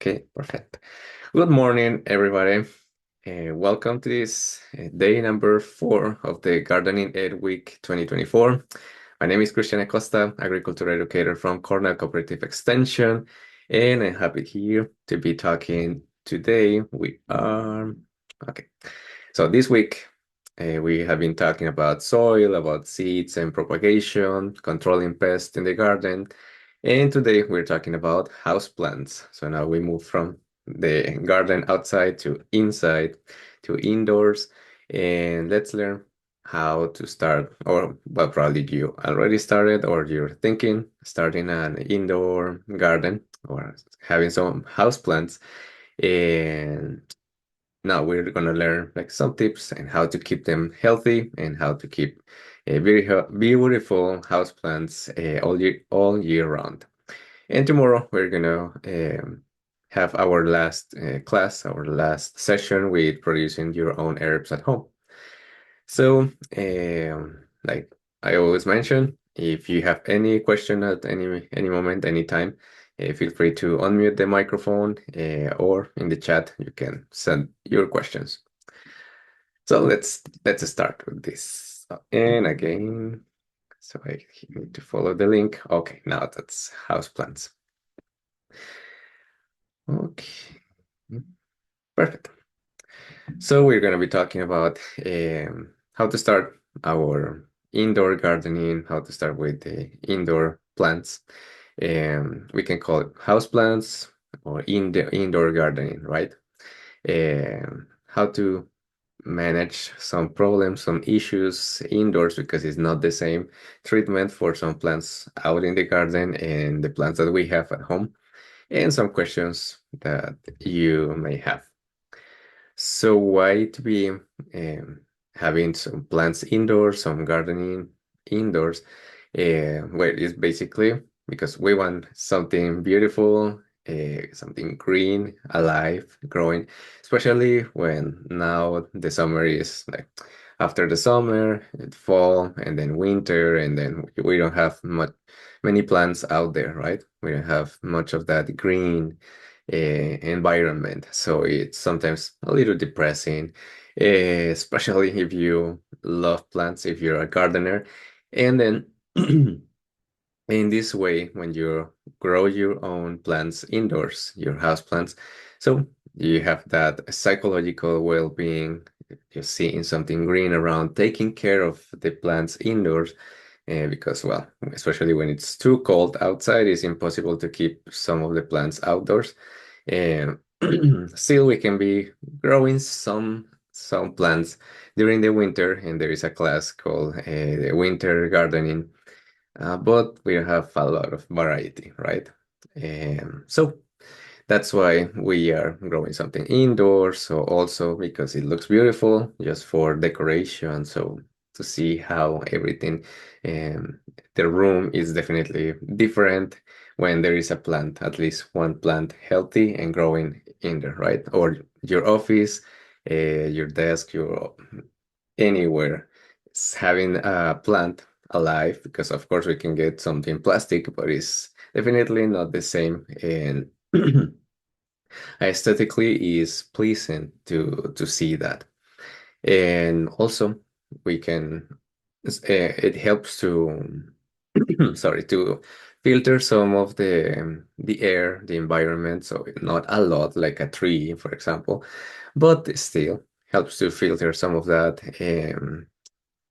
Okay, perfect. Good morning, everybody. Welcome to this day number 4 of the Gardening Ed Week 2024. My name is Christian Acosta, agriculture educator from Cornell Cooperative Extension, and I'm happy here to be talking today. Okay. So this week, we have been talking about soil, about seeds and propagation, controlling pests in the garden. And today we're talking about houseplants. So now we move from the garden outside to inside to indoors. And let's learn how to start, or well, probably you already started or you're thinking starting an indoor garden or having some houseplants. And now we're gonna learn like some tips and how to keep them healthy and how to keep beautiful houseplants all year round. And tomorrow we're gonna have our last class, our last session with producing your own herbs at home. So, like I always mention, if you have any question at any moment, anytime, feel free to unmute the microphone or in the chat you can send your questions. So let's start with this. And again, so I need to follow the link. Okay, now that's houseplants. Okay, perfect. So we're going to be talking about how to start our indoor gardening, how to start with the indoor plants. We can call it house plants or indoor gardening, right? How to manage some problems, some issues indoors because it's not the same treatment for some plants out in the garden and the plants that we have at home, and some questions that you may have. So why to be having some plants indoors, some gardening indoors? Well, it's basically because we want something beautiful, something green, alive, growing, especially when now the summer is like after the summer, it fall, and then winter, and then we don't have many plants out there, right? We don't have much of that green environment. So it's sometimes a little depressing, especially if you love plants, if you're a gardener. And then in this way, when you grow your own plants indoors, your house plants, so you have that psychological well-being, you're seeing something green around, taking care of the plants indoors, because, well, especially when it's too cold outside, it's impossible to keep some of the plants outdoors. And still, we can be growing some plants during the winter, and there is a class called the winter gardening, but we have a lot of variety, right? So that's why we are growing something indoors. So also because it looks beautiful, just for decoration. So to see how everything, um, the room is definitely different when there is a plant, at least one plant healthy and growing in there, right? Or your office, your desk, your anywhere, having a plant alive, because of course we can get something plastic, but it's definitely not the same. And aesthetically is pleasing to see that. And also we can it helps to sorry, to filter some of the air, the environment, so not a lot like a tree, for example, but still helps to filter some of that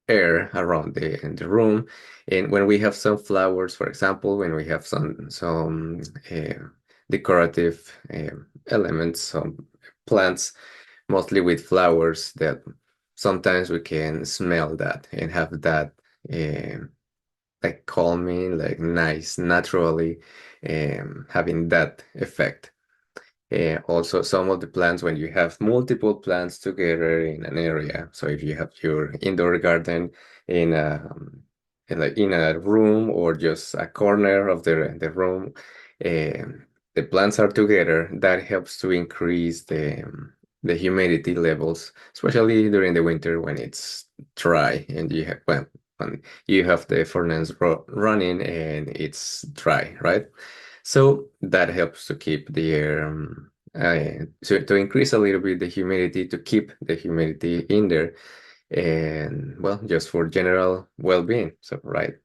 air around the room. And when we have some flowers, for example, when we have some decorative elements, some plants, mostly with flowers, that sometimes we can smell that and have that like calming, like nice, naturally having that effect. Also, some of the plants, when you have multiple plants together in an area, so if you have your indoor garden in a room or just a corner of the room, the plants are together, that helps to increase the humidity levels, especially during the winter when it's dry and you have when you have the furnace running and it's dry, right? So that helps to keep the air, so to increase a little bit the humidity, to keep the humidity in there, and well, just for general well-being. So, right,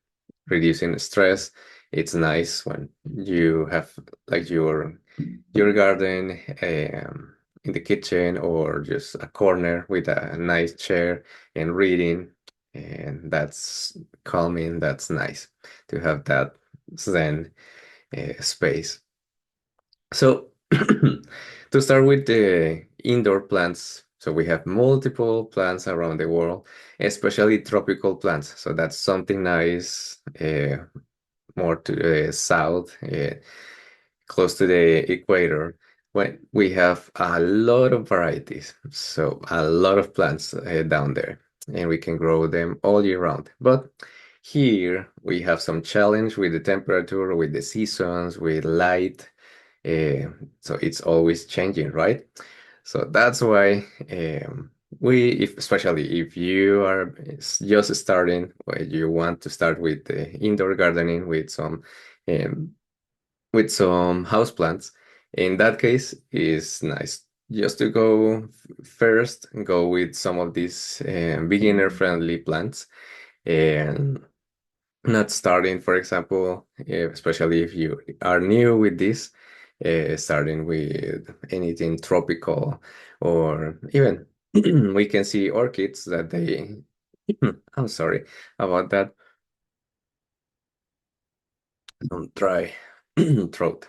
reducing stress. It's nice when you have like your garden in the kitchen or just a corner with a nice chair and reading, and that's calming. That's nice to have that zen space. So to start with the indoor plants, so we have multiple plants around the world, especially tropical plants. So that's something nice, more to the south, close to the equator. When we have a lot of varieties, so a lot of plants down there, and we can grow them all year round. But here we have some challenge with the temperature, with the seasons, with light. So it's always changing, right? So that's why if especially if you are just starting, or you want to start with the indoor gardening um, with some houseplants, in that case, is nice just to first go with some of these beginner-friendly plants and not starting, for example, especially if you are new with this, starting with anything tropical, or even we can see orchids that they, I'm sorry about that, some dry throat.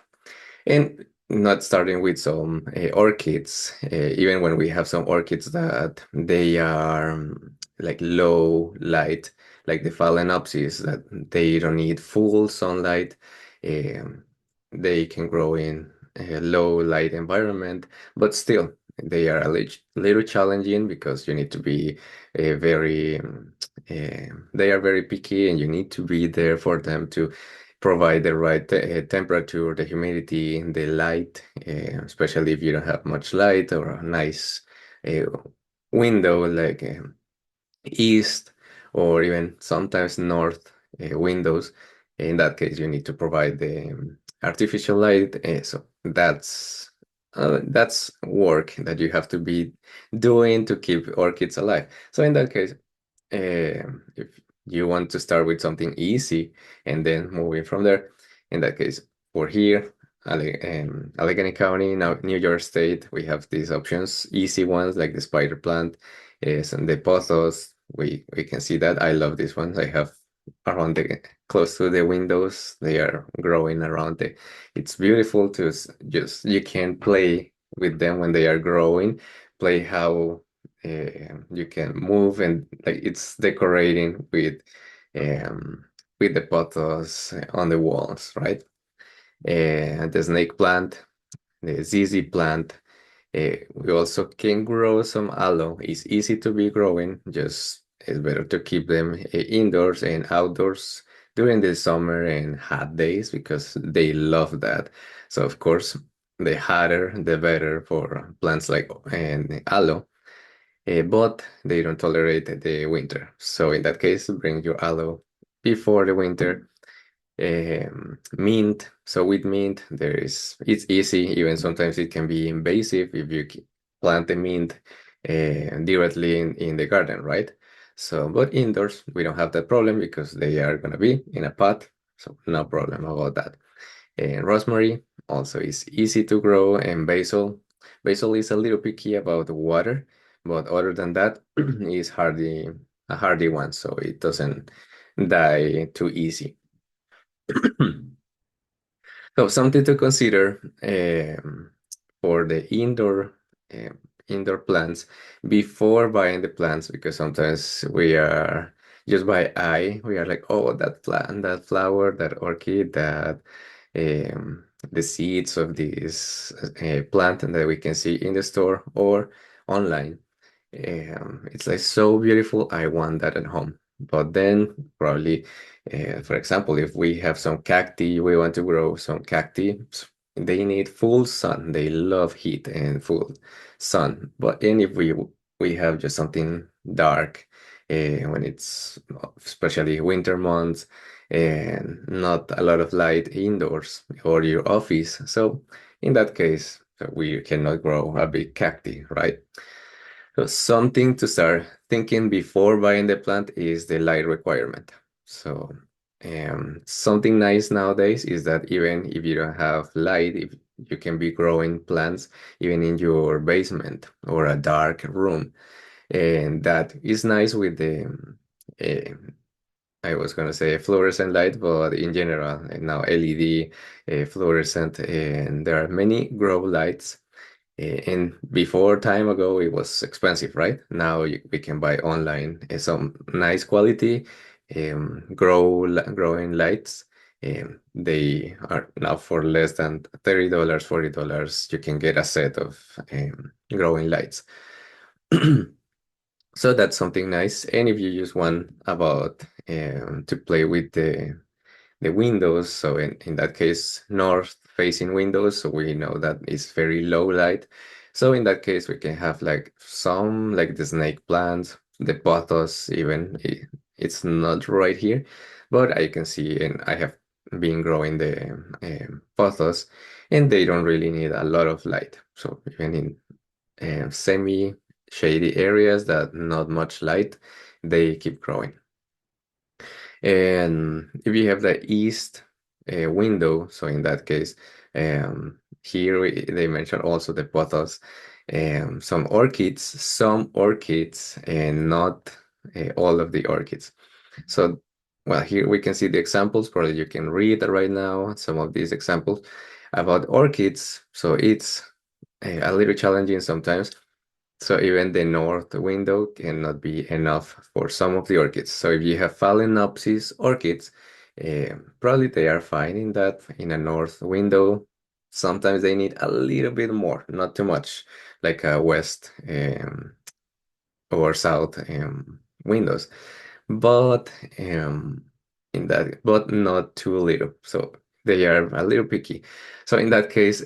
And not starting with some orchids, even when we have some orchids that they are like low light, like the phalaenopsis, that they don't need full sunlight. Um, they can grow in a low light environment, but still they are a little challenging because you need to be very, they are very picky and you need to be there for them to provide the right temperature, the humidity, the light, especially if you don't have much light or a nice uh, window like east or even sometimes north windows. In that case, you need to provide the artificial light. So that's work that you have to be doing to keep orchids alive. So in that case, if you want to start with something easy and then moving from there, in that case, for here, Allegany County, now New York State, we have these options, easy ones like the spider plant, and the pothos. We can see that. I love these ones. I have around the close to the windows. They are growing around the. It's beautiful to just you can play with them when they are growing. Play how you can move and like it's decorating um, with the photos on the walls, right? The snake plant, the ZZ plant. We also can grow some aloe. It's easy to be growing. Just it's better to keep them indoors and outdoors during the summer and hot days because they love that. So of course, the hotter the better for plants like and aloe, but they don't tolerate the winter. So in that case, bring your aloe before the winter. Mint. So with mint, it's easy. Even sometimes it can be invasive if you plant the mint directly in the garden, right? So, but indoors we don't have that problem because they are gonna be in a pot, so no problem about that. And rosemary also is easy to grow, and basil is a little picky about the water, but other than that, is a hardy one, so it doesn't die too easy. So something to consider for the indoor plants before buying the plants, because sometimes we are just by eye, we are like, oh, that plant, that flower, that orchid, that the seeds of this plant that we can see in the store or online. It's like so beautiful. I want that at home. But then probably, for example, if we have some cacti, we want to grow some cacti, they need full sun. They love heat and full sun. But and if we have just something dark, when it's especially winter months, and not a lot of light indoors or your office. So in that case, we cannot grow a big cacti, right? So something to start thinking before buying the plant is the light requirement. So something nice nowadays is that even if you don't have light, if you can be growing plants even in your basement or a dark room. And that is nice with the uh, I was gonna say fluorescent light, but in general, now LED, fluorescent, and there are many grow lights. And before time ago, it was expensive, right? Now we can buy online some nice quality growing lights. They are now for less than $30, $40. You can get a set of growing lights. So that's something nice. And if you use one about to play with the windows, so in that case, north facing windows, so we know that it's very low light. So in that case, we can have like some like the snake plant, the pothos even. It's not right here, but I can see and I have been growing the pothos, and they don't really need a lot of light. So even in semi shady areas that not much light, they keep growing. And if you have the east window, so in that case, here they mention also the pothos, some orchids, and not all of the orchids. So, well, here we can see the examples. Probably you can read right now some of these examples about orchids. So it's a little challenging sometimes, so even the north window cannot be enough for some of the orchids. So if you have phalaenopsis orchids, probably they are fine in that, in a north window. Sometimes they need a little bit more, not too much, like a west or south windows. But but not too little. So they are a little picky. So in that case,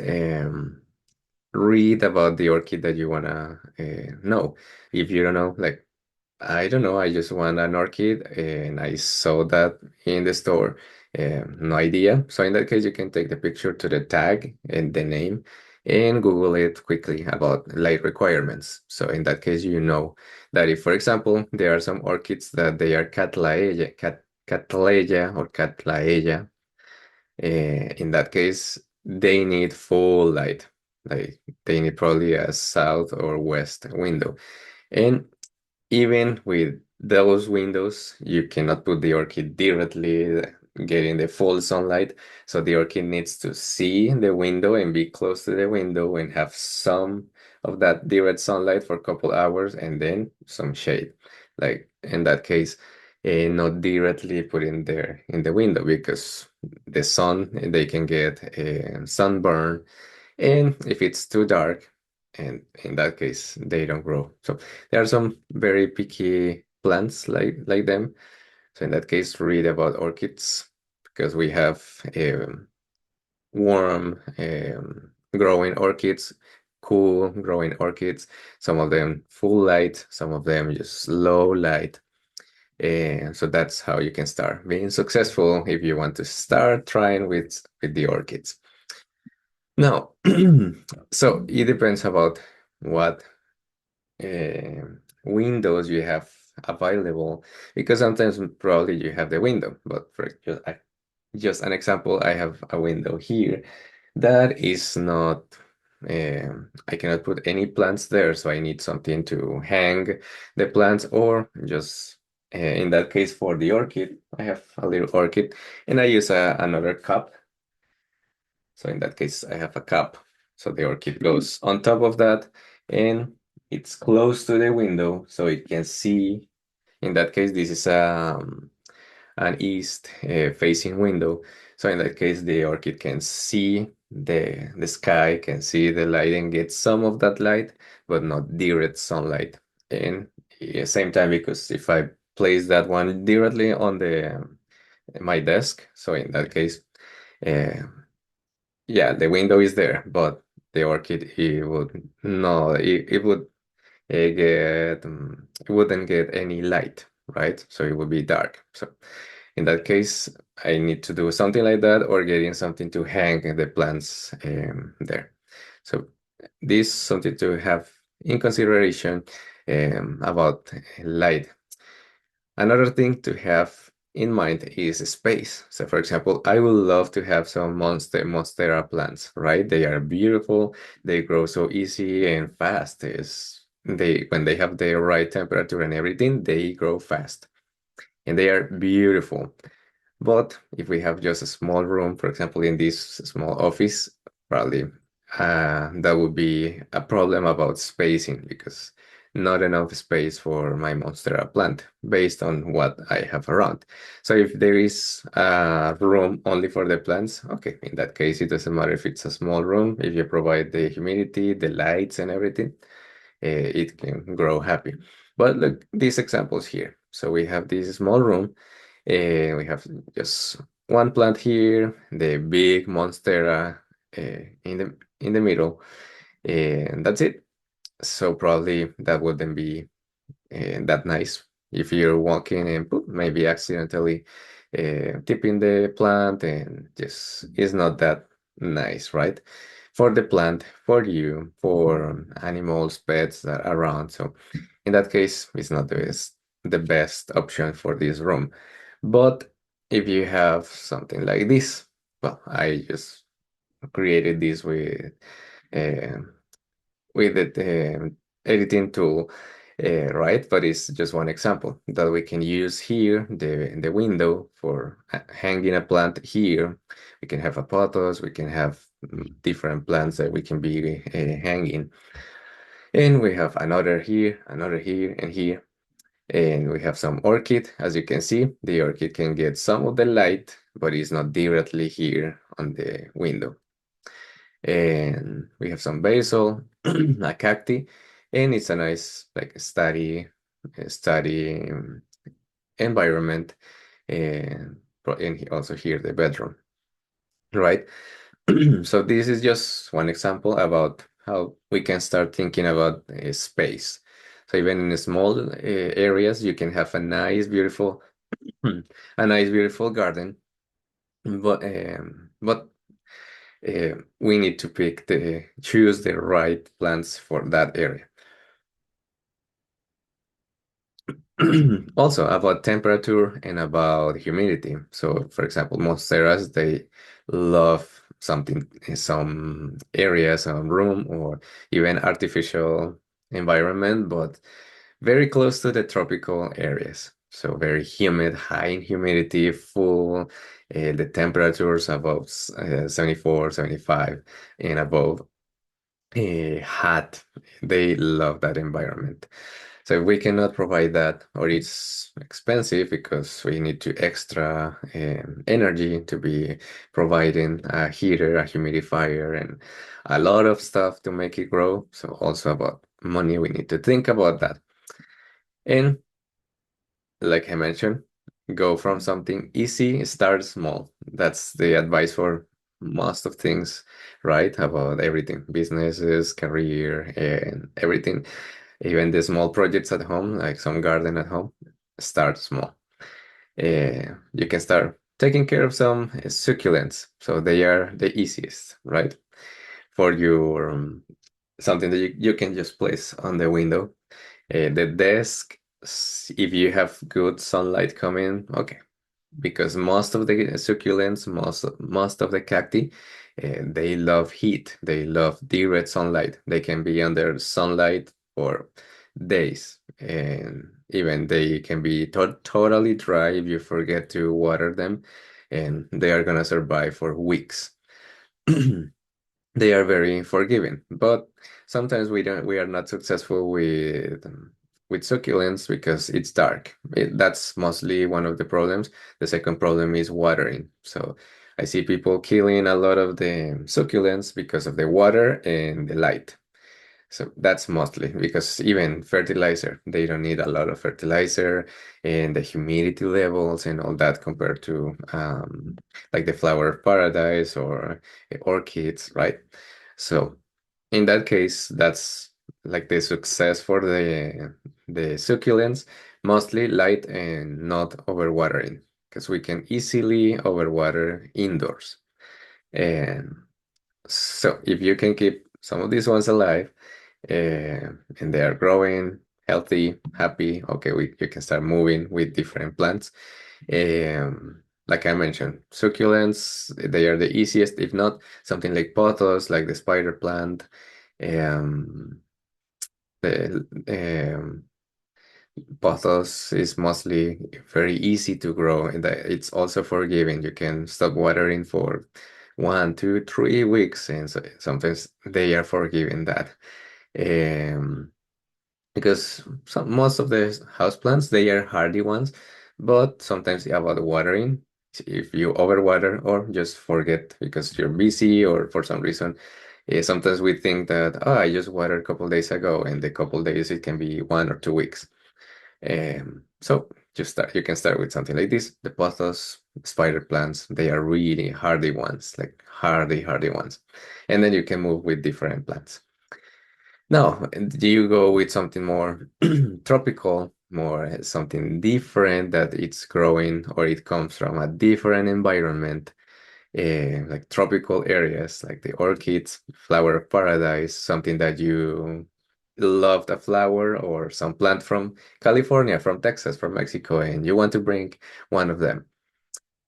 read about the orchid that you wanna know. If you don't know, like I don't know, I just want an orchid and I saw that in the store. No idea. So in that case, you can take the picture to the tag and the name and Google it quickly about light requirements. So in that case, you know that if, for example, there are some orchids that they are Catleya or Catlaeya, in that case, they need full light. Like they need probably a south or west window. And even with those windows, you cannot put the orchid directly getting the full sunlight. So the orchid needs to see the window and be close to the window and have some of that direct sunlight for a couple hours and then some shade. Like in that case, not directly put in there in the window because the sun, they can get sunburn. And if it's too dark, and in that case, they don't grow. So there are some very picky plants like them. So in that case, read about orchids because we have warm growing orchids, cool growing orchids. Some of them full light, some of them just low light. And so that's how you can start being successful if you want to start trying with the orchids. Now, so it depends about what uh, windows you have available, because sometimes probably you have the window, but for just an example, I have a window here that is not, I cannot put any plants there, so I need something to hang the plants, or just in that case for the orchid, I have a little orchid and I use another cup. So in that case, I have a cup. So the orchid goes on top of that and it's close to the window so it can see. In that case, this is an east facing window. So in that case, the orchid can see the sky, can see the light and get some of that light, but not direct sunlight. And same time, because if I place that one directly on the my desk, so in that case, uh, yeah, the window is there, but the orchid it would no, it would it wouldn't get any light, right? So it would be dark. So in that case, I need to do something like that or getting something to hang the plants there. So this is something to have in consideration about light. Another thing to have in mind is space. So for example, I would love to have some monstera plants, right? They are beautiful, they grow so easy and fast. Is they when they have the right temperature and everything, they grow fast and they are beautiful. But if we have just a small room, for example, in this small office, probably that would be a problem about spacing because not enough space for my Monstera plant based on what I have around. So if there is a room only for the plants, okay, in that case, it doesn't matter if it's a small room, if you provide the humidity, the lights and everything, it can grow happy. But look, these examples here. So we have this small room. We have just one plant here, the big monstera in the middle, and that's it. So probably that wouldn't be that nice if you're walking and maybe accidentally tipping the plant, and just it's not that nice, right? For the plant, for you, for animals, pets that are around. So in that case, it's not the best option for this room. But if you have something like this, well, I just created this uh, with the editing tool, right? But it's just one example that we can use here, the window for hanging a plant here. We can have a pothos, we can have different plants that we can be hanging. And we have another here, and here. And we have some orchid. As you can see, the orchid can get some of the light, but it's not directly here on the window. And we have some basil, a cacti, and it's a nice like study environment. And also here the bedroom, right? So this is just one example about how we can start thinking about space. So even in small areas, you can have a nice, beautiful, a nice, beautiful garden. But we need to choose the right plants for that area. Also about temperature and about humidity. So for example, monsteras, they love something in some areas, some room, or even artificial environment, but very close to the tropical areas. So very humid, high in humidity, full, the temperatures above 74, 75 and above, hot. They love that environment. So if we cannot provide that, or it's expensive because we need to extra energy to be providing a heater, a humidifier, and a lot of stuff to make it grow. So also about money, we need to think about that. And like I mentioned, go from something easy, start small. That's the advice for most of things, right? About everything, businesses, career, and everything. Even the small projects at home, like some garden at home, start small. You can start taking care of some succulents. So they are the easiest, right? For your something that you can just place on the window. The desk, if you have good sunlight coming, okay. Because most of the succulents, most of the cacti, they love heat. They love direct sunlight. They can be under sunlight for days, and even they can be totally dry if you forget to water them, and they are gonna survive for weeks. They are very forgiving, but sometimes we are not successful with succulents because it's dark. That's mostly one of the problems. The second problem is watering. So I see people killing a lot of the succulents because of the water and the light. So that's mostly because even fertilizer, they don't need a lot of fertilizer, and the humidity levels and all that compared to like the flower of paradise or orchids, right? So in that case, that's like the success for the succulents, mostly light and not overwatering. because we can easily overwater indoors. And so if you can keep some of these ones alive, and they are growing healthy, happy, okay, you can start moving with different plants. Like I mentioned, succulents, they are the easiest. If not, something like pothos, like the spider plant. Um, the Pothos is mostly very easy to grow, and it's also forgiving. You can stop watering for 1, 2, 3 weeks, and so sometimes they are forgiving that. Um, because most of the houseplants, they are hardy ones, but sometimes about watering, if you overwater or just forget because you're busy or for some reason, sometimes we think that, oh, I just watered a couple days ago, and the couple days it can be 1 or 2 weeks. So you can start with something like this. The pothos, spider plants, they are really hardy ones, like hardy ones. And then you can move with different plants. Now, do you go with something more tropical, more something different that it's growing or it comes from a different environment, like tropical areas, like the orchids, flower of paradise, something that you loved a flower or some plant from California, from Texas, from Mexico, and you want to bring one of them.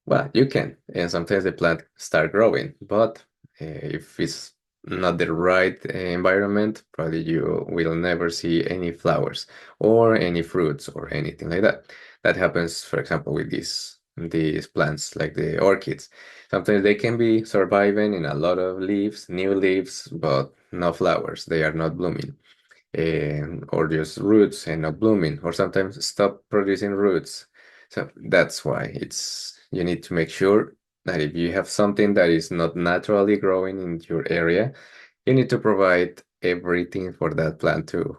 Well, you can, and sometimes the plant start growing, but if it's not the right environment, probably you will never see any flowers or any fruits or anything like that. That happens, for example, with these plants like the orchids. Sometimes they can be surviving in a lot of leaves, new leaves, but no flowers. They are not blooming, or just roots and not blooming, or sometimes stop producing roots. So that's why you need to make sure that if you have something that is not naturally growing in your area, you need to provide everything for that plant to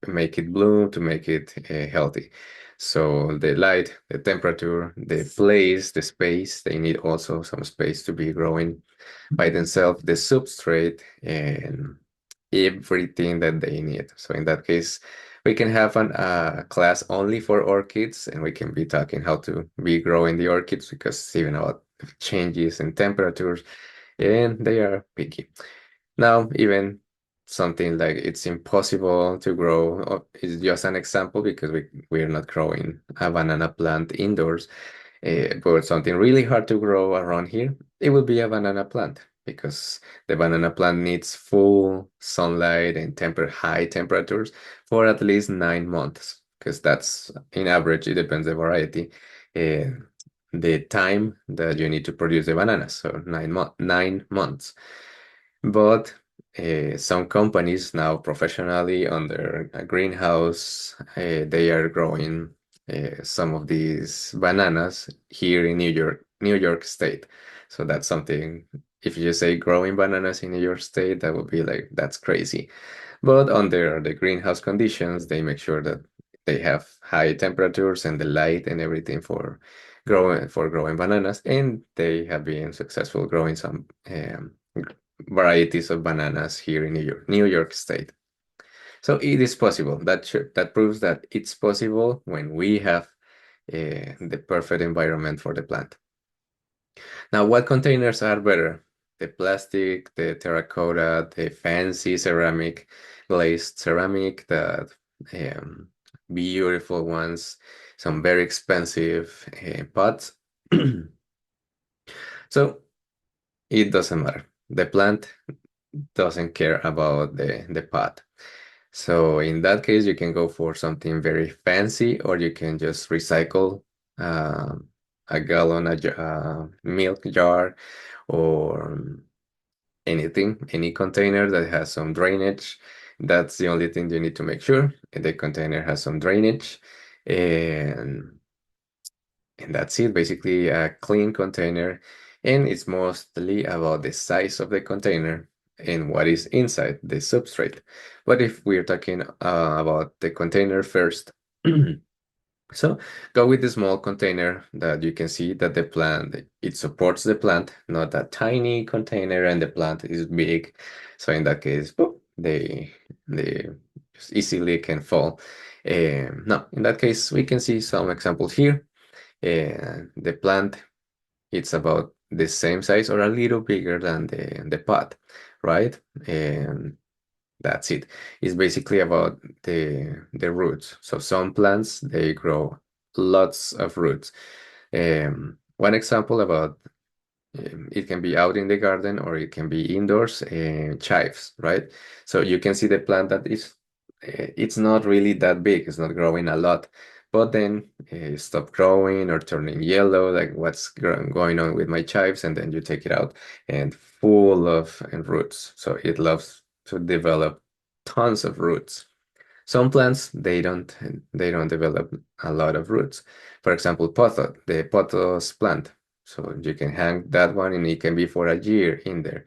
make it bloom, to make it healthy. So the light, the temperature, the place, the space, they need also some space to be growing by themselves, the substrate, and everything that they need. So in that case, we can have a class only for orchids, and we can be talking how to be growing the orchids because even about changes in temperatures, and they are picky. Now, even something like it's impossible to grow is just an example because we're not growing a banana plant indoors. But something really hard to grow around here, it will be a banana plant because the banana plant needs full sunlight and high temperatures for at least 9 months, because that's in average, it depends the variety, uh, the time that you need to produce the bananas, so 9 months. But some companies now professionally under a greenhouse, they are growing some of these bananas here in New York State. So that's something, if you say growing bananas in New York State, that would be like, that's crazy. But under the greenhouse conditions, they make sure that they have high temperatures and the light and everything for growing bananas, and they have been successful growing some varieties of bananas here in New York State. So it is possible. That proves that it's possible when we have the perfect environment for the plant. Now, what containers are better? The plastic, the terracotta, the fancy ceramic, glazed ceramic, the um, beautiful ones, some very expensive pots. So it doesn't matter. The plant doesn't care about the pot. So in that case, you can go for something very fancy, or you can just recycle uh, a gallon, milk jar, or anything, any container that has some drainage. That's the only thing you need to make sure the container has some drainage, and that's it. Basically, a clean container, and it's mostly about the size of the container and what is inside the substrate. But if we're talking about the container first, so go with the small container that you can see that the plant, it supports the plant, not a tiny container and the plant is big. So in that case, boop, they just easily can fall. No, in that case, we can see some examples here. The plant, it's about the same size or a little bigger than the pot, right? And that's it. It's basically about the roots. So some plants, they grow lots of roots. One example about it can be out in the garden or it can be indoors, chives, right? So you can see the plant that is, it's not really that big, it's not growing a lot, but then stop growing or turning yellow, like what's going on with my chives, and then you take it out and full of roots. So it loves to develop tons of roots. Some plants they don't develop a lot of roots. For example, the pothos plant. So you can hang that one and it can be for a year in there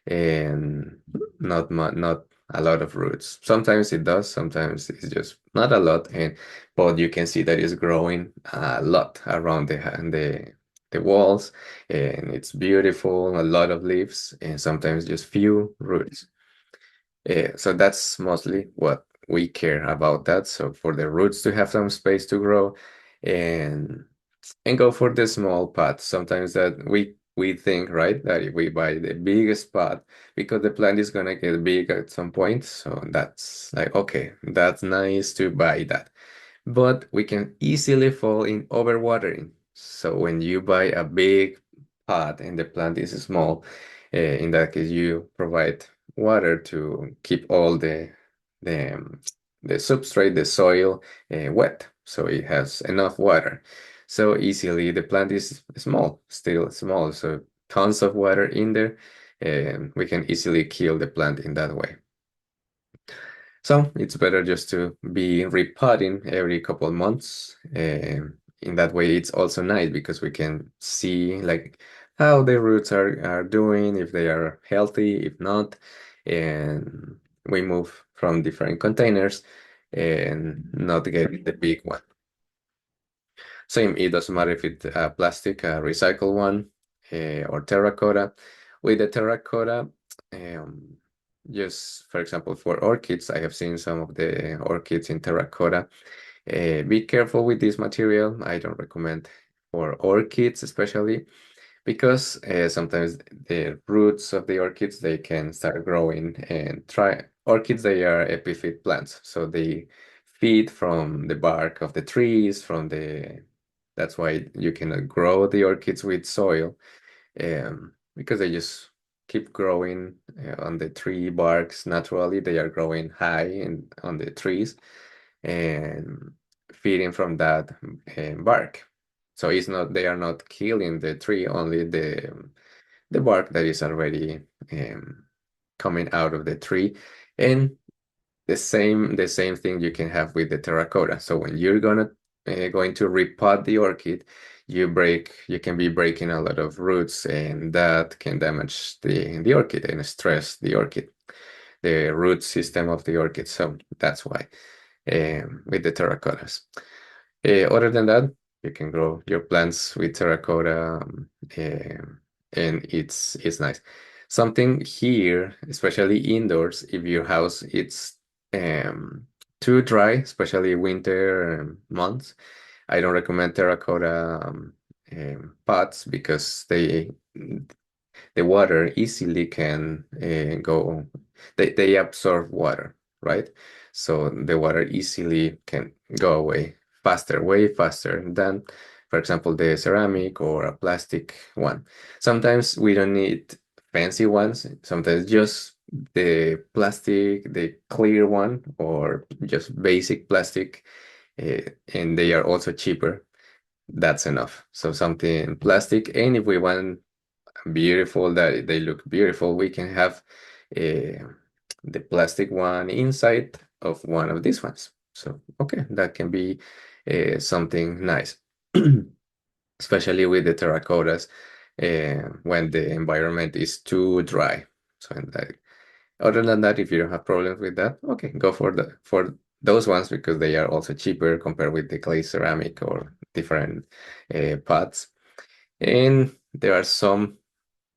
and not a lot of roots. Sometimes it does, sometimes it's just not a lot, and but you can see that it's growing a lot around the walls, and it's beautiful, a lot of leaves, and sometimes just few roots. So that's mostly what we care about that. So for the roots to have some space to grow and go for the small pot. Sometimes that we think, right, that if we buy the biggest pot because the plant is gonna get big at some point. So that's like, okay, that's nice to buy that. But we can easily fall in overwatering. So when you buy a big pot and the plant is small, in that case, you provide water to keep all the um, the substrate, the soil, wet, so it has enough water. So easily the plant is small, still small, so tons of water in there, and we can easily kill the plant in that way. So it's better just to be repotting every couple of months. In that way, it's also nice because we can see like how the roots are doing, if they are healthy, if not, and we move from different containers and not get the big one. Same, it doesn't matter if it's plastic, a recycled one, or terracotta. With the terracotta, um, just for example, for orchids, I have seen some of the orchids in terracotta. Be careful with this material. I don't recommend for orchids, especially because sometimes the roots of the orchids they can start growing and try orchids they are epiphyte plants, so they feed from the bark of the trees, from the that's why you cannot grow the orchids with soil, because they just keep growing on the tree barks naturally. They are growing high on the trees and feeding from that bark. So it's not they are not killing the tree, only the bark that is already um, coming out of the tree. And the same thing you can have with the terracotta. So when you're going to repot the orchid, you can be breaking a lot of roots, and that can damage the orchid and stress the orchid, the root system of the orchid. So that's why with the terracottas. Other than that, you can grow your plants with terracotta, and it's nice. Something here, especially indoors, if your house it's um, too dry, especially winter months, I don't recommend terracotta pots because the water easily can go, they absorb water, right? So the water easily can go away faster, way faster than, for example, the ceramic or a plastic one. Sometimes we don't need fancy ones, sometimes just the plastic, the clear one, or just basic plastic, and they are also cheaper. That's enough. So something plastic, and if we want beautiful, that they look beautiful, we can have uh, the plastic one inside of one of these ones. So okay, that can be something nice, especially with the terracottas when the environment is too dry. So in that, other than that, if you don't have problems with that, okay, go for those ones because they are also cheaper compared with the clay ceramic or different pots. And there are some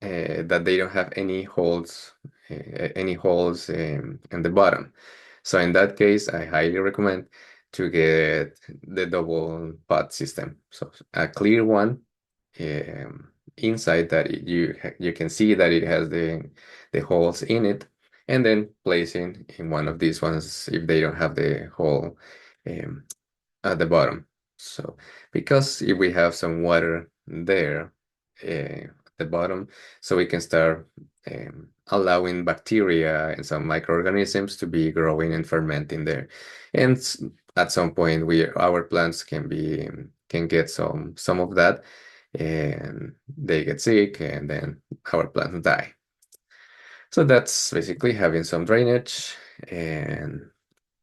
that they don't have any holes in the bottom. So in that case, I highly recommend to get the double pot system. So a clear one inside that you can see that it has the holes in it, and then placing in one of these ones if they don't have the hole um, at the bottom. So because if we have some water there at the bottom, so we can start allowing bacteria and some microorganisms to be growing and fermenting there. And at some point, our plants can get some of that, and they get sick, and then our plants die. So that's basically having some drainage. And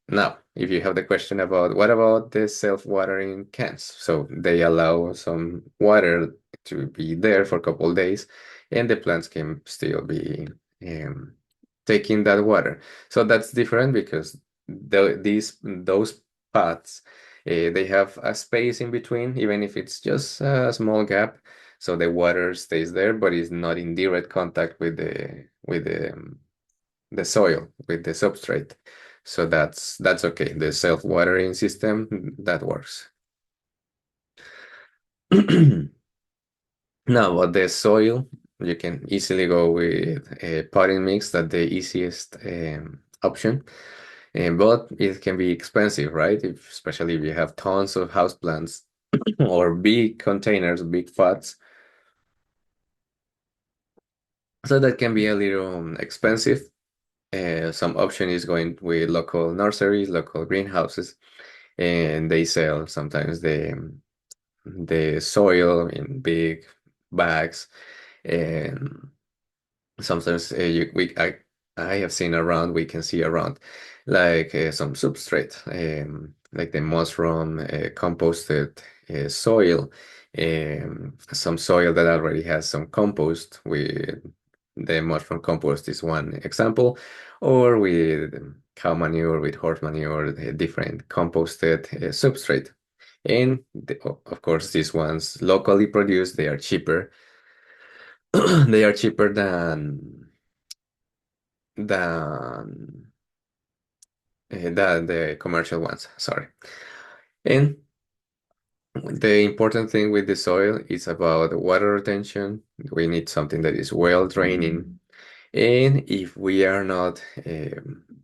now, if you have the question about what about the self-watering cans? So they allow some water to be there for a couple days, and the plants can still be um, taking that water. So that's different because those pots they have a space in between, even if it's just a small gap. So the water stays there, but it's not in direct contact with the soil, with the substrate. So that's okay. The self-watering system that works. Now, about the soil, you can easily go with a potting mix. That's the easiest option. But it can be expensive, right? Especially if you have tons of houseplants or big containers, big pots. So that can be a little expensive. Some option is going with local nurseries, local greenhouses, and they sell sometimes the soil in big bags, and sometimes I have seen around, we can see around like some substrate, like the mushroom composted soil, some soil that already has some compost. With the mushroom compost is one example, or with cow manure, with horse manure, different composted substrate. And of course, these ones locally produced, they are cheaper. They are cheaper than than the commercial ones. Sorry. And the important thing with the soil is about water retention. We need something that is well draining. And if we are not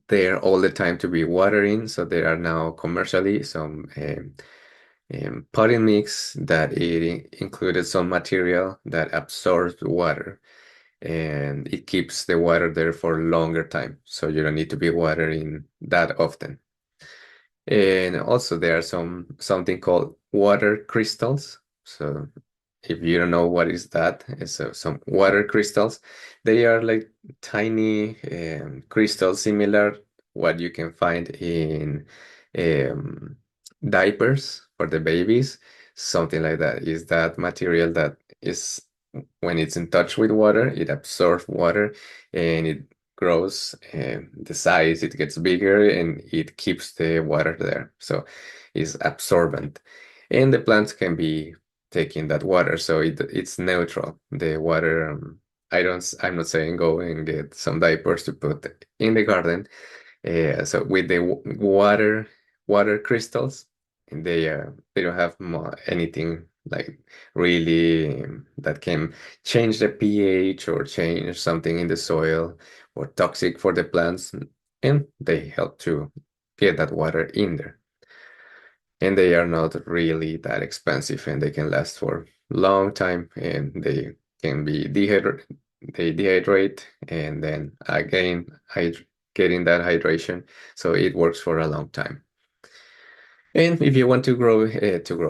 there all the time to be watering, so there are now commercially some potting mix that it included some material that absorbs water, and it keeps the water there for a longer time. So you don't need to be watering that often. And also there are something called water crystals. So if you don't know what is that, it's some water crystals. They are like tiny crystals similar what you can find in um, diapers for the babies. Something like that is that material that is when it's in touch with water, it absorbs water and it grows the size, it gets bigger and it keeps the water there. So it's absorbent. And the plants can be taking that water, so it's neutral. The water, I'm not saying go and get some diapers to put in the garden. So with the water crystals, they don't have anything like really that can change the pH or change something in the soil or toxic for the plants, and they help to get that water in there. And they are not really that expensive, and they can last for long time, and they can be dehydrate and then again getting that hydration, so it works for a long time. And if you want to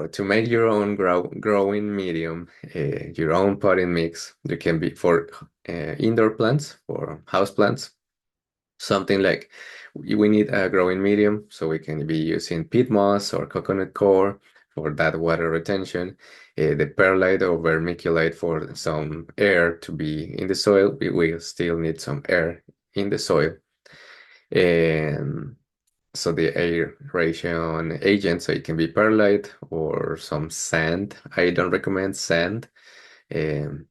to make your own growing medium, your own potting mix, you can be for indoor plants, for house plants, something like we need a growing medium, so we can be using peat moss or coconut coir for that water retention, the perlite or vermiculite for some air to be in the soil. We will still need some air in the soil. And so the aeration agent, so it can be perlite or some sand. I don't recommend sand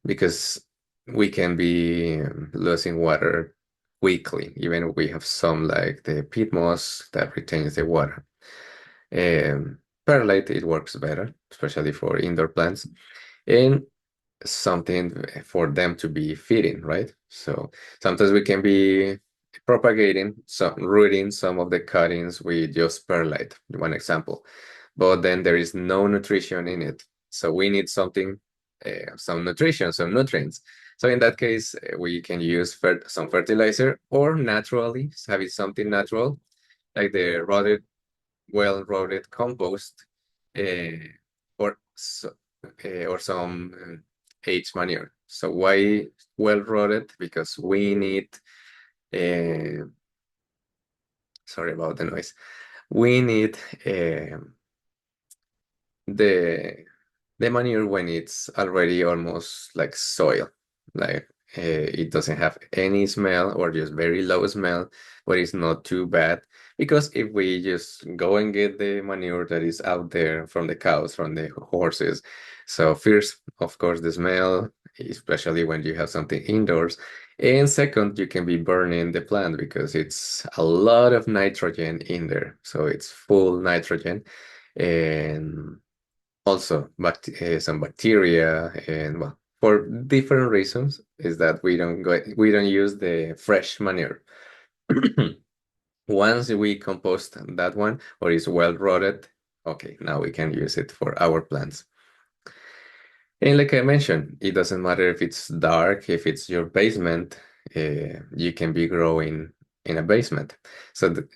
because we can be losing water quickly, even if we have some like the peat moss that retains the water. Perlite, it works better, especially for indoor plants, and something for them to be feeding, right? So sometimes we can be propagating, some rooting some of the cuttings with just perlite, one example. But then there is no nutrition in it. So we need something, some nutrition, some nutrients. So in that case, we can use some fertilizer or naturally having something natural, like the well-rotted compost, uh, or or some H manure. So why well-rotted? Because we need, uh, sorry about the noise. We need the the manure when it's already almost like soil, like it doesn't have any smell or just very low smell, but it's not too bad. Because if we just go and get the manure that is out there from the cows, from the horses, so first, of course, the smell, especially when you have something indoors, and second, you can be burning the plant because it's a lot of nitrogen in there, so it's full nitrogen. And also some bacteria, and well, for different reasons is that we don't use the fresh manure. Once we compost that one or is well rotted, okay, now we can use it for our plants. And like I mentioned, it doesn't matter if it's dark, if it's your basement, you can be growing in a basement. So the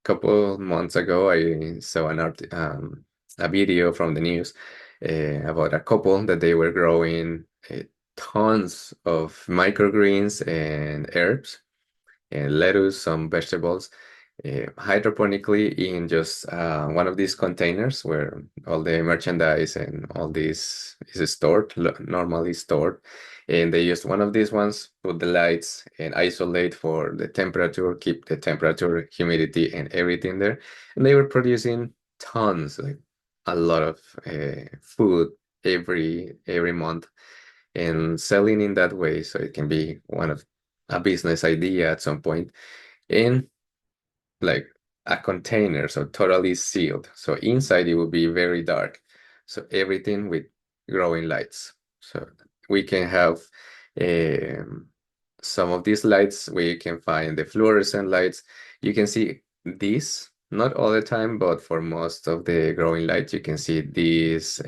couple months ago, I saw a video from the news about a couple that they were growing tons of microgreens and herbs and lettuce, some vegetables, hydroponically in just one of these containers where all the merchandise and all this is stored, normally stored. And they used one of these ones, put the lights and isolate for the temperature, keep the temperature, humidity, and everything there. And they were producing tons, like a lot of food every month and selling in that way. So it can be one of a business idea at some point. And like a container, so totally sealed. So inside it will be very dark. So everything with growing lights. So we can have um, some of these lights. We can find the fluorescent lights. You can see these, not all the time, but for most of the growing lights, you can see this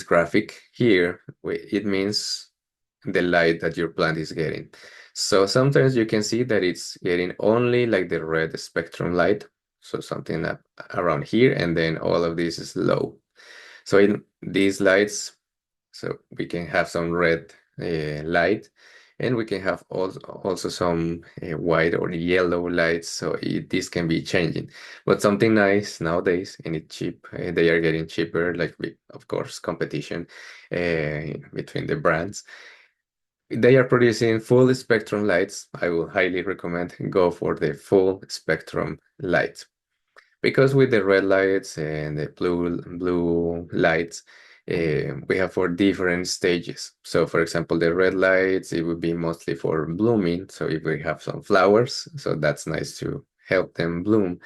graphic here. It means the light that your plant is getting. So sometimes you can see that it's getting only like the red spectrum light, so something up around here, and then all of this is low. So in these lights, so we can have some red light, and we can have also some white or yellow lights, so this can be changing. But something nice nowadays, and it's cheap, they are getting cheaper, like with, of course, competition between the brands. They are producing full spectrum lights. I will highly recommend go for the full spectrum lights because with the red lights and the blue lights, we have for different stages. So, for example, the red lights it would be mostly for blooming. So if we have some flowers, so that's nice to help them bloom.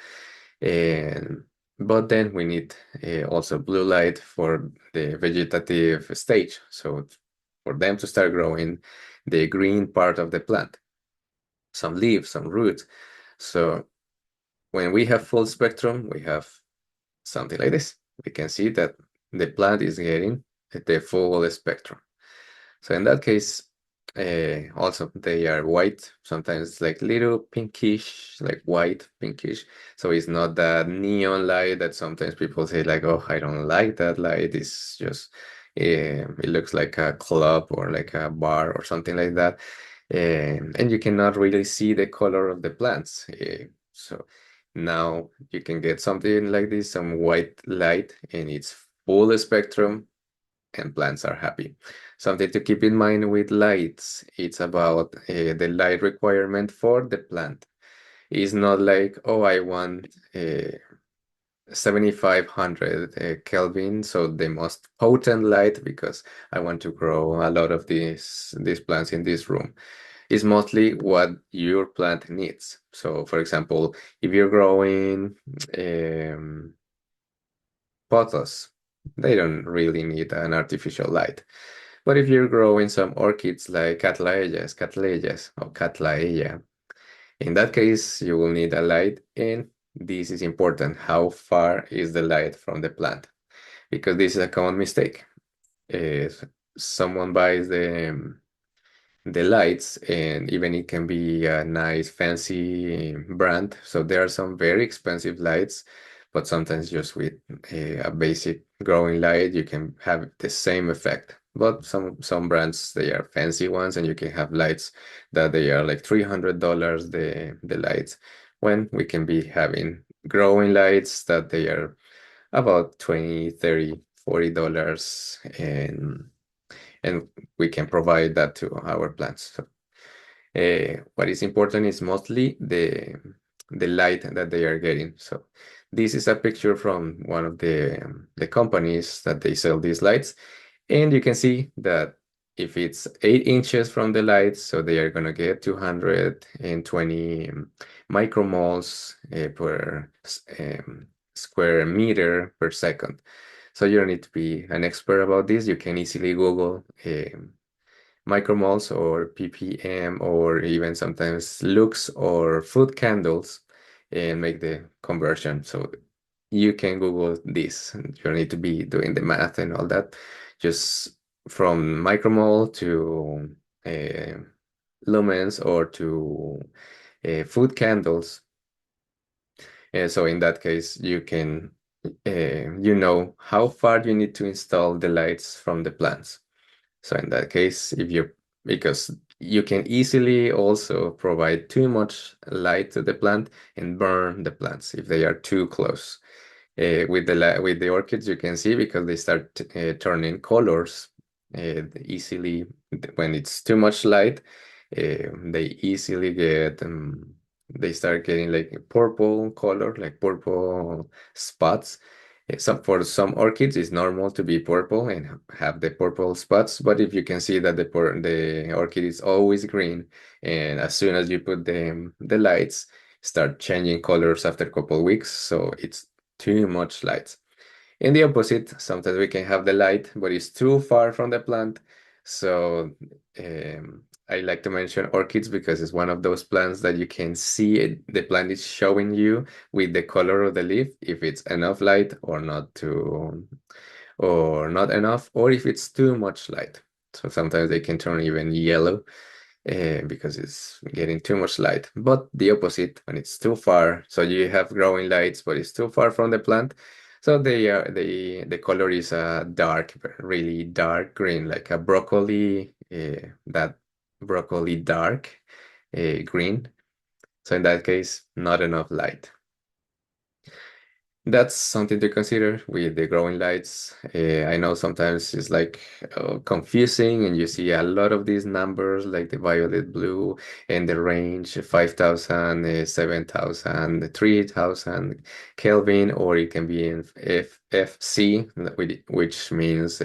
And but then we need also blue light for the vegetative stage. So for them to start growing the green part of the plant, some leaves, some roots. So when we have full spectrum, we have something like this. We can see that the plant is getting the full spectrum. So in that case, also they are white, sometimes like little pinkish, like white, pinkish. So it's not that neon light that sometimes people say like, oh, I don't like that light. It's just, it looks like a club or like a bar or something like that. And you cannot really see the color of the plants. So now you can get something like this, some white light, and it's full spectrum and plants are happy. Something to keep in mind with lights, it's about the light requirement for the plant. It's not like, oh, I want 7500 Kelvin, so the most potent light because I want to grow a lot of these plants in this room. is mostly what your plant needs. So, for example, if you're growing pothos, they don't really need an artificial light. But if you're growing some orchids like cattleyas, or Catleya, in that case, you will need a light, and this is important. How far is the light from the plant? Because this is a common mistake. If someone buys the lights, and even it can be a nice fancy brand. So there are some very expensive lights, but sometimes just with a basic growing light, you can have the same effect. But some brands, they are fancy ones, and you can have lights that they are like $300 the lights, when we can be having growing lights that they are about 20, 30, $40, and we can provide that to our plants. So, what is important is mostly the light that they are getting. So this is a picture from one of the companies that they sell these lights, and you can see that if it's 8 inches from the light, so they are gonna get 220 micromoles per square meter per second. So you don't need to be an expert about this. You can easily Google micromoles or ppm, or even sometimes lux or food candles, and make the conversion. So you can Google this. You don't need to be doing the math and all that. Just from micromole to lumens, or to food candles. So in that case, you can you know how far you need to install the lights from the plants. So in that case, because you can easily also provide too much light to the plant and burn the plants if they are too close. With the orchids, you can see, because they start turning colors easily when it's too much light. They easily get they start getting like a purple color, like purple spots. For some orchids, it's normal to be purple and have the purple spots. But if you can see that the orchid is always green, and as soon as you put the lights, start changing colors after a couple weeks, so it's too much light. In the opposite, sometimes we can have the light, but it's too far from the plant. So I like to mention orchids, because it's one of those plants that you can see the plant is showing you with the color of the leaf, if it's enough light or not or not enough, or if it's too much light. So sometimes they can turn even yellow because it's getting too much light. But the opposite, when it's too far, so you have growing lights, but it's too far from the plant. So the color is a dark, really dark green, like a broccoli, that broccoli dark green. So in that case, not enough light. That's something to consider with the growing lights. I know sometimes it's like confusing, and you see a lot of these numbers, like the violet blue, and the range 5,000, 7,000, 3,000 Kelvin, or it can be in FC, which means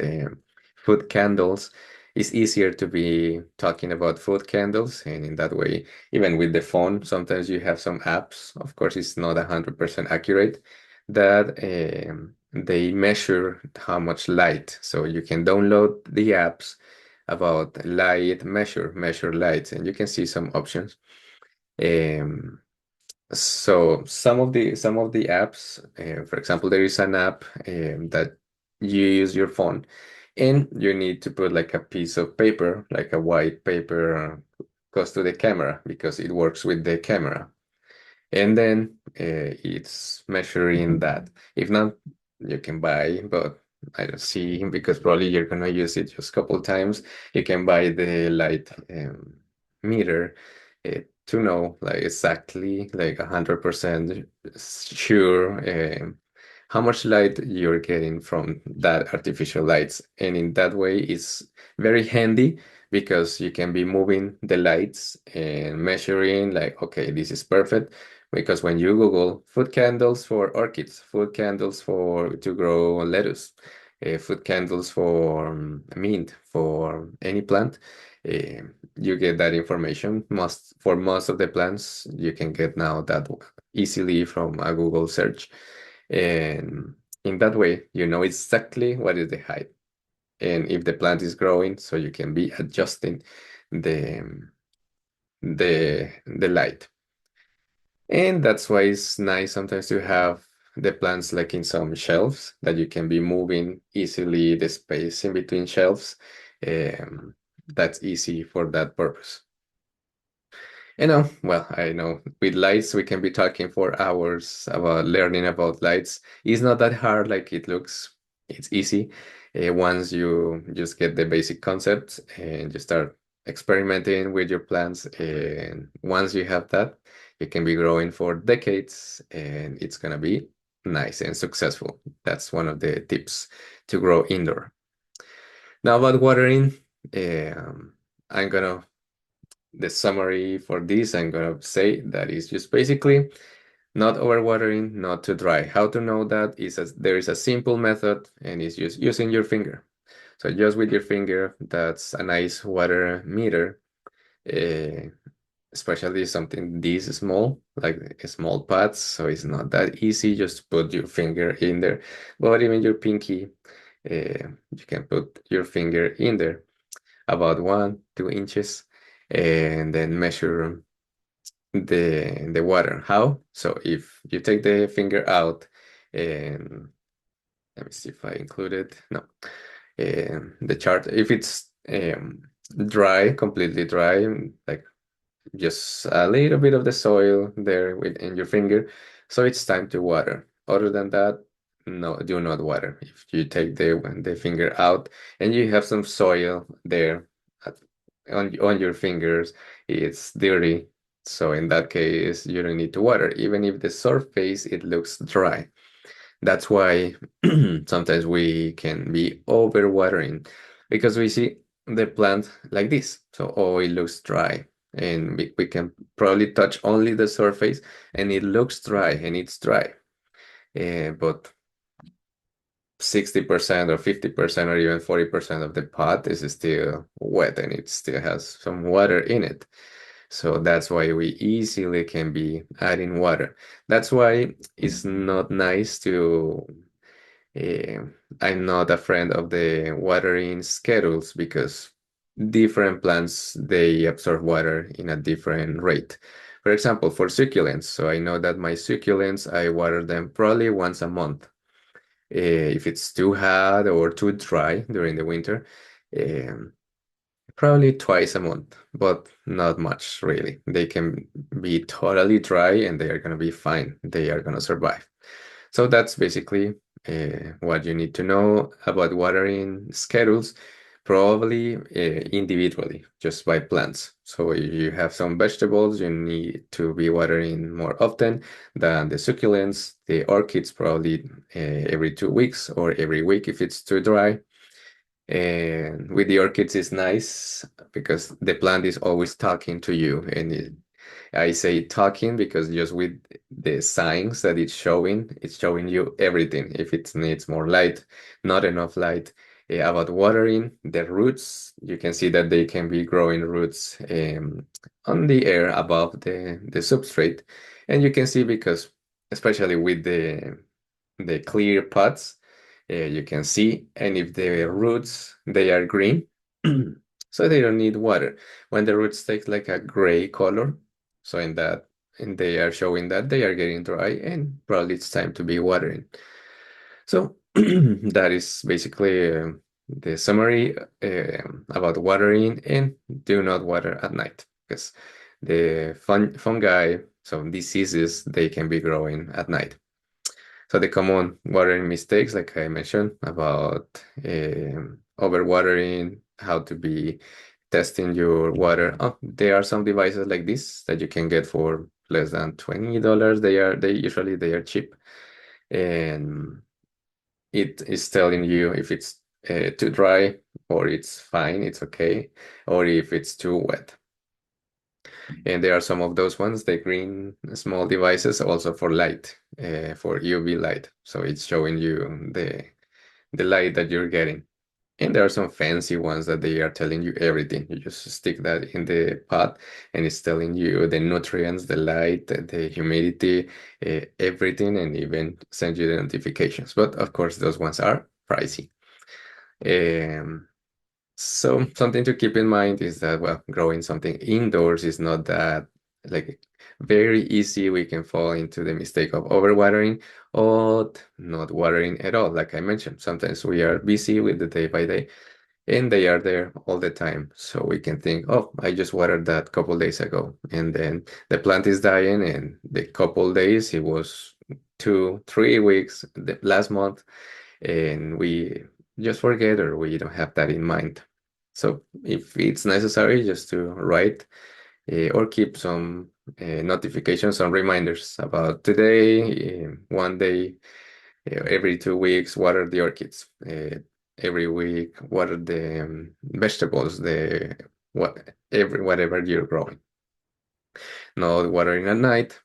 food candles. It's easier to be talking about food candles, and in that way, even with the phone, sometimes you have some apps. Of course, it's not 100% accurate, that they measure how much light. So you can download the apps about light, measure lights, and you can see some options. Um, so some of the apps, for example, there is an app that you use your phone, and you need to put like a piece of paper, like a white paper, close to the camera, because it works with the camera, and then it's measuring that. If not, you can buy, but I don't see, because probably you're gonna use it just a couple times. You can buy the light meter to know like exactly, like 100% sure how much light you're getting from that artificial lights. And in that way, it's very handy, because you can be moving the lights and measuring, like, okay, this is perfect. Because when you Google food candles for orchids, food candles for to grow lettuce, food candles for mint, for any plant, you get that information. For most of the plants, you can get now that easily from a Google search. And in that way, you know exactly what is the height and if the plant is growing, so you can be adjusting the the light. And that's why it's nice sometimes to have the plants like in some shelves that you can be moving easily the space in between shelves. Um, that's easy for that purpose. Well, I know with lights we can be talking for hours about learning about lights. It's not that hard like it looks. It's easy once you just get the basic concepts and you start experimenting with your plants. And once you have that, you can be growing for decades and it's gonna be nice and successful. That's one of the tips to grow indoor. Now about watering, I'm gonna the summary for this, I'm gonna say that is just basically not overwatering, not too dry. How to know that is there is a simple method and it's just using your finger. So just with your finger, that's a nice water meter, uh, especially something this small, like small pots. So it's not that easy. Just put your finger in there, but even your pinky, you can put your finger in there about 1, 2 inches and then measure the water. How? So if you take the finger out and let me see if I included no the chart. If it's dry, completely dry, like just a little bit of the soil there within your finger, so it's time to water. Other than that, no, do not water. If you take the finger out and you have some soil there at, on your fingers, it's dirty. So in that case, you don't need to water, even if the surface it looks dry. That's why sometimes we can be overwatering because we see the plant like this. So, oh, it looks dry. And we can probably touch only the surface and it looks dry and it's dry. But 60% or 50% or even 40% of the pot is still wet and it still has some water in it. So that's why we easily can be adding water. That's why it's not nice to Eh, I'm not a friend of the watering schedules because different plants they absorb water in a different rate. For example, for succulents, so I know that my succulents I water them probably once a month. If it's too hot or too dry during the winter, um, probably twice a month, but not much really. They can be totally dry and they are gonna be fine. They are gonna survive. So that's basically what you need to know about watering schedules, probably individually, just by plants. So if you have some vegetables, you need to be watering more often than the succulents, the orchids, probably every 2 weeks or every week if it's too dry. And with the orchids, it's nice because the plant is always talking to you. And I say talking because just with the signs that it's showing you everything. If it needs more light, not enough light. About watering, the roots, you can see that they can be growing roots on the air above the substrate. And you can see because, especially with the clear pots, you can see, and if the roots they are green, so they don't need water. When the roots take like a gray color, so in that and they are showing that they are getting dry and probably it's time to be watering. So that is basically the summary about watering, and do not water at night because the fungi, so diseases, they can be growing at night. So the common watering mistakes, like I mentioned, about overwatering, how to be testing your water. Oh, there are some devices like this that you can get for less than $20. They are cheap, and it is telling you if it's too dry or it's fine, it's okay, or if it's too wet. And there are some of those ones, the green small devices, also for light, for UV light. So it's showing you the light that you're getting. And there are some fancy ones that they are telling you everything. You just stick that in the pot and it's telling you the nutrients, the light, the humidity, everything, and even send you the notifications. But of course, those ones are pricey. Um, so something to keep in mind is that, well, growing something indoors is not that like very easy. We can fall into the mistake of overwatering or not watering at all. Like I mentioned, sometimes we are busy with the day by day and they are there all the time. So we can think, oh, I just watered that couple days ago. And then the plant is dying and the couple days, it was 2, 3 weeks the last month, and we just forget or we don't have that in mind. So if it's necessary, just to write or keep some notifications, some reminders about today, one day, every 2 weeks, water the orchids. Every week, water the vegetables, the whatever you're growing. Not watering at night,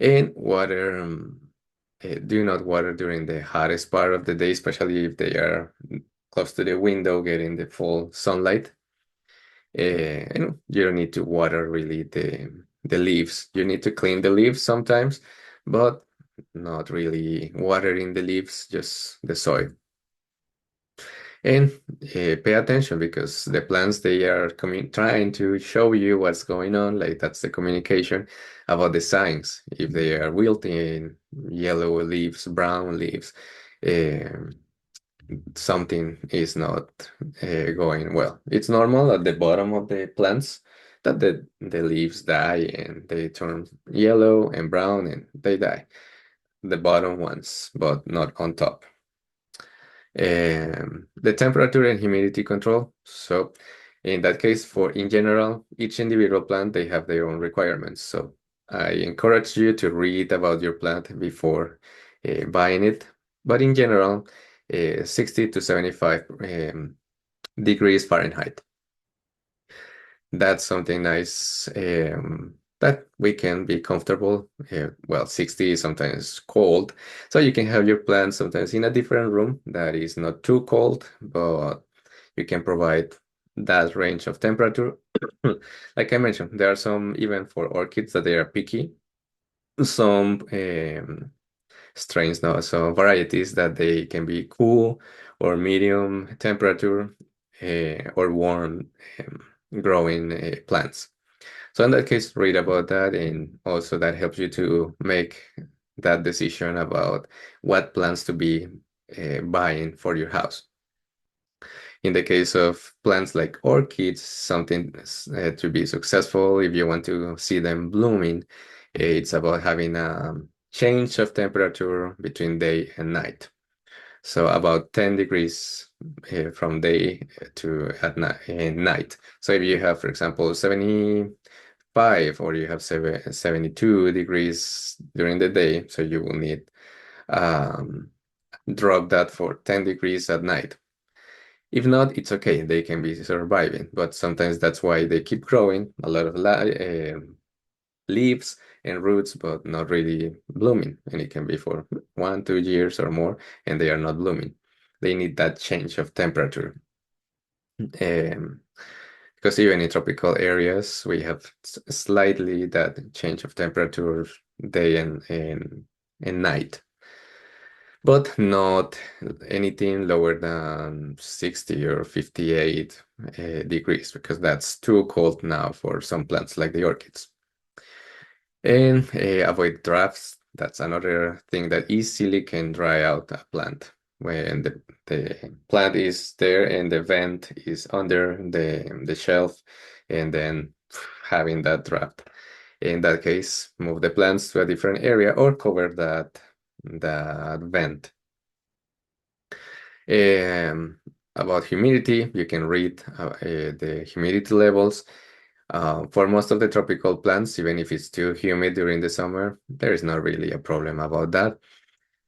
and water. Do not water during the hottest part of the day, especially if they are close to the window, getting the full sunlight. And you don't need to water really the leaves. You need to clean the leaves sometimes, but not really watering the leaves, just the soil. And pay attention because the plants, they are trying to show you what's going on. Like that's the communication about the signs. If they are wilting, yellow leaves, brown leaves, um, something is not going well. It's normal at the bottom of the plants that the leaves die and they turn yellow and brown and they die. The bottom ones, but not on top. The temperature and humidity control. So in that case, in general, each individual plant, they have their own requirements. So I encourage you to read about your plant before buying it. But in general, 60 to 75 degrees Fahrenheit. That's something nice that we can be comfortable. Well, 60 is sometimes cold, so you can have your plants sometimes in a different room that is not too cold, but you can provide that range of temperature. Like I mentioned, there are some, even for orchids, that they are picky. Some strains, no, so varieties that they can be cool or medium temperature or warm growing plants. So in that case, read about that, and also that helps you to make that decision about what plants to be buying for your house. In the case of plants like orchids, something to be successful, if you want to see them blooming, it's about having a change of temperature between day and night. So about 10 degrees from day to at night. So if you have, for example, 75 or you have 72 degrees during the day, so you will need um, drop that for 10 degrees at night. If not, it's okay. They can be surviving, but sometimes that's why they keep growing a lot of leaves and roots, but not really blooming. And it can be for 1, 2 years or more, and they are not blooming. They need that change of temperature. Because even in tropical areas, we have slightly that change of temperature day and night, but not anything lower than 60 or 58 degrees, because that's too cold now for some plants like the orchids. And avoid drafts. That's another thing that easily can dry out a plant. When the plant is there and the vent is under the shelf, and then having that draft. In that case, move the plants to a different area or cover that vent. About humidity, you can read the humidity levels. For most of the tropical plants, even if it's too humid during the summer, there is not really a problem about that.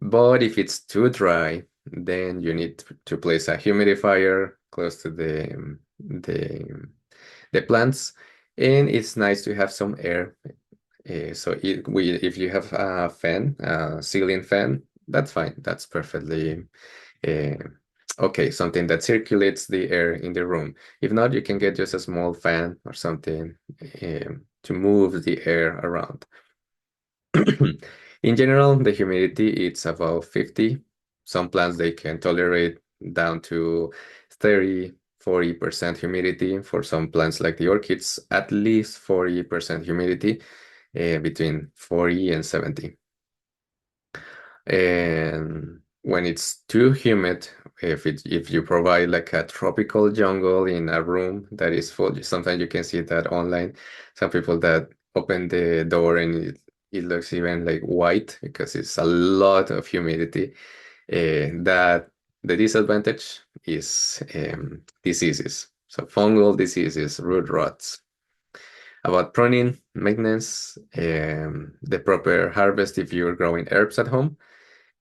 But if it's too dry, then you need to place a humidifier close to the plants, and it's nice to have some air. So if you have a fan, a ceiling fan, that's fine. That's perfectly uh, Okay, something that circulates the air in the room. If not, you can get just a small fan or something to move the air around. In general, the humidity it's about 50. Some plants they can tolerate down to 30, 40% humidity. For some plants like the orchids, at least 40% humidity, between 40 and 70. And when it's too humid, if you provide like a tropical jungle in a room that is full, sometimes you can see that online. Some people that open the door and it looks even like white because it's a lot of humidity. That the disadvantage is diseases. So fungal diseases, root rots. About pruning, maintenance, the proper harvest if you're growing herbs at home.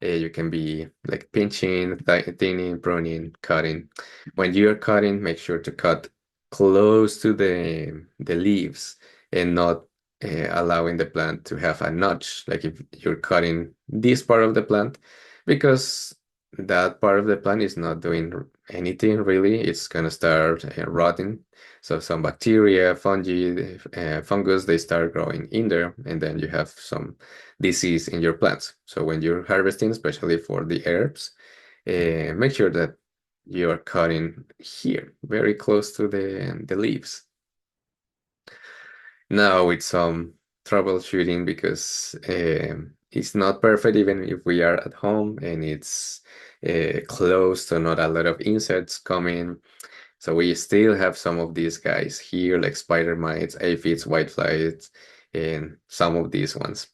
You can be like pinching, thinning, pruning, cutting. When you're cutting, make sure to cut close to the leaves and not allowing the plant to have a notch. Like if you're cutting this part of the plant, because that part of the plant is not doing anything really, it's gonna start rotting. So some bacteria, fungi, fungus, they start growing in there, and then you have some disease in your plants. So when you're harvesting, especially for the herbs, make sure that you are cutting here, very close to the leaves. Now with some troubleshooting because it's not perfect even if we are at home and it's close to not a lot of insects coming. So we still have some of these guys here, like spider mites, aphids, whiteflies, and some of these ones.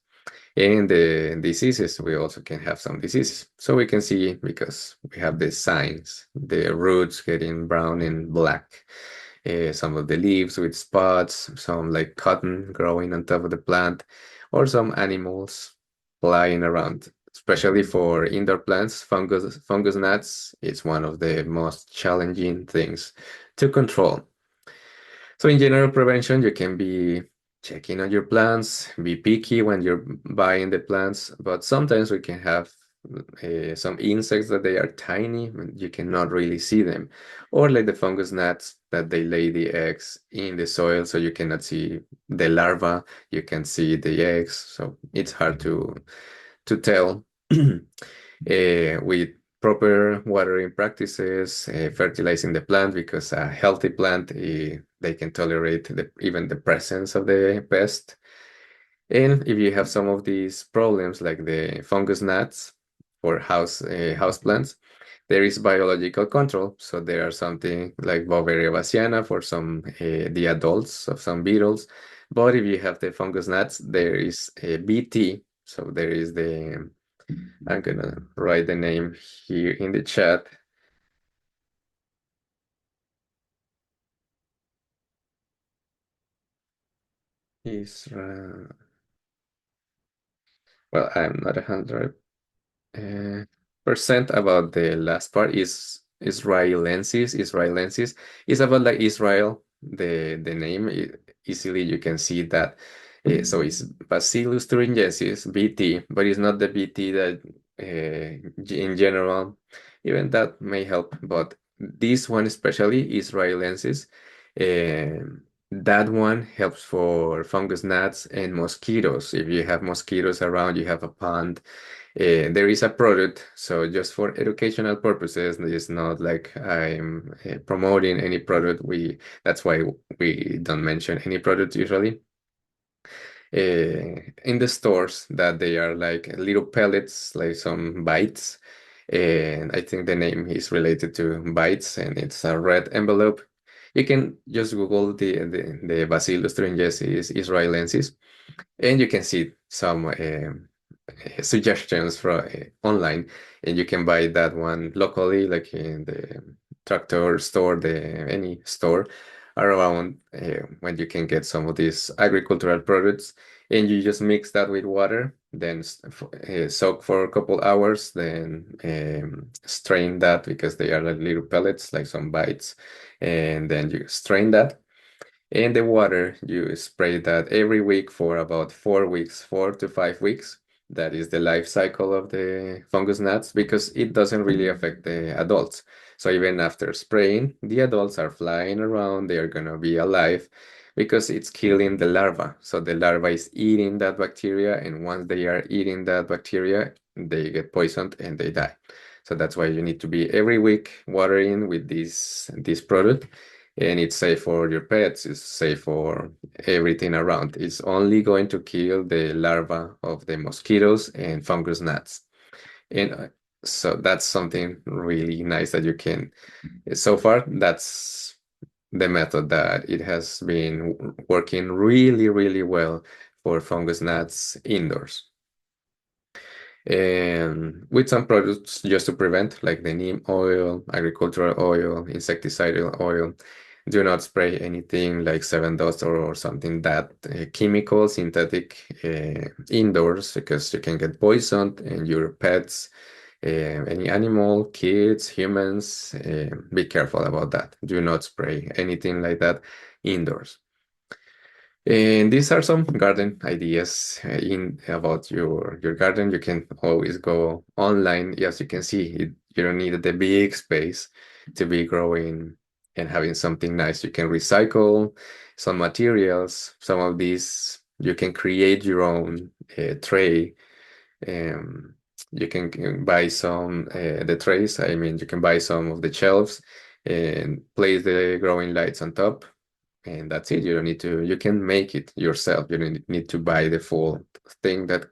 And the diseases, we also can have some diseases. So we can see because we have the signs, the roots getting brown and black, some of the leaves with spots, some like cotton growing on top of the plant, or some animals flying around. Especially for indoor plants, fungus gnats, it's one of the most challenging things to control. So in general prevention, you can be checking on your plants, be picky when you're buying the plants, but sometimes we can have some insects that they are tiny, and you cannot really see them, or like the fungus gnats that they lay the eggs in the soil, so you cannot see the larva, you can see the eggs, so it's hard to tell. With proper watering practices, fertilizing the plant because a healthy plant they can tolerate even the presence of the pest. And if you have some of these problems like the fungus gnats for house plants, there is biological control. So there are something like Beauveria bassiana for some the adults of some beetles. But if you have the fungus gnats, there is a BT. So there is the I'm gonna write the name here in the chat. Isra. Well, I'm not 100 percent about the last part. Is Israelensis. Israelensis is about like Israel. The name easily you can see that. So it's Bacillus thuringiensis (BT), but it's not the BT that in general. Even that may help, but this one especially Israelensis. That one helps for fungus gnats and mosquitoes. If you have mosquitoes around, you have a pond, there is a product, so just for educational purposes, it's not like I'm promoting any product. That's why we don't mention any product usually. In the stores that they are like little pellets, like some bites. And I think the name is related to bites, and it's a red envelope. You can just Google the Bacillus thuringiensis israelensis, and you can see some suggestions from online, and you can buy that one locally, like in the tractor store, the any store around when you can get some of these agricultural products, and you just mix that with water, then soak for a couple hours, then strain that because they are like little pellets, like some bites, and then you strain that. And the water, you spray that every week for about 4 weeks, 4 to 5 weeks. that is the life cycle of the fungus gnats, because it doesn't really affect the adults. So even after spraying, the adults are flying around, they are gonna be alive because it's killing the larva. So the larva is eating that bacteria, and once they are eating that bacteria, they get poisoned and they die. So that's why you need to be every week watering with this product, and it's safe for your pets, it's safe for everything around. It's only going to kill the larva of the mosquitoes and fungus gnats. And so that's something really nice that you can, so far, that's the method that it has been working really, really well for fungus gnats indoors. And with some products just to prevent, like the neem oil, agricultural oil, insecticidal oil. Do not spray anything like Seven Dust or something that chemical, synthetic indoors, because you can get poisoned, and your pets, any animal, kids, humans, be careful about that. Do not spray anything like that indoors. And these are some garden ideas in about your garden. You can always go online. Yes, you can see it, you don't need the big space to be growing and having something nice. You can recycle some materials. Some of these you can create your own tray. Um, you can buy some the trays. I mean, you can buy some of the shelves and place the growing lights on top, and that's it. You don't need to, you can make it yourself. You don't need to buy the full thing that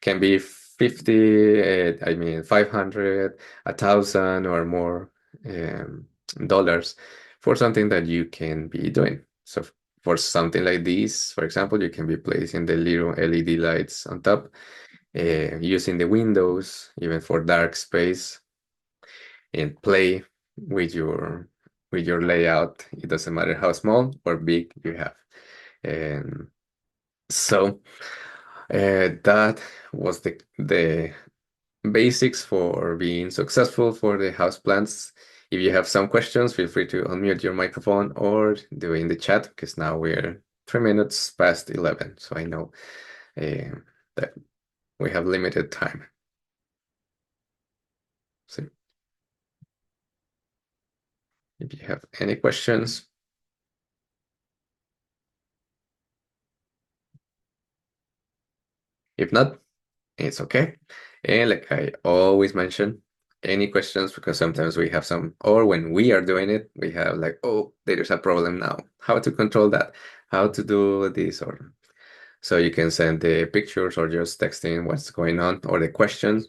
can be 50, I mean, 500, 1,000 or more um, dollars for something that you can be doing. So for something like this, for example, you can be placing the little LED lights on top, using the windows, even for dark space, and play with your layout. It doesn't matter how small or big you have. And so that was the basics for being successful for the houseplants. If you have some questions, feel free to unmute your microphone or do it in the chat, because now we're 3 minutes past 11. So I know that we have limited time. So if you have any questions. If not, it's okay. And like I always mention, any questions, because sometimes we have some, or when we are doing it, we have like, oh, there's a problem now. How to control that? How to do this? Or so you can send the pictures or just texting what's going on or the questions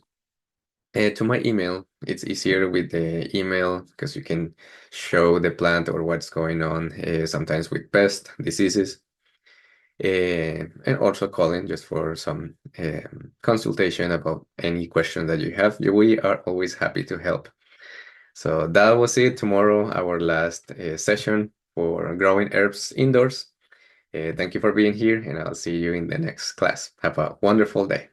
to my email. It's easier with the email because you can show the plant or what's going on, sometimes with pest diseases. And also calling just for some consultation about any question that you have. We are always happy to help. So that was it. Tomorrow, our last session for growing herbs indoors. Thank you for being here, and I'll see you in the next class. Have a wonderful day.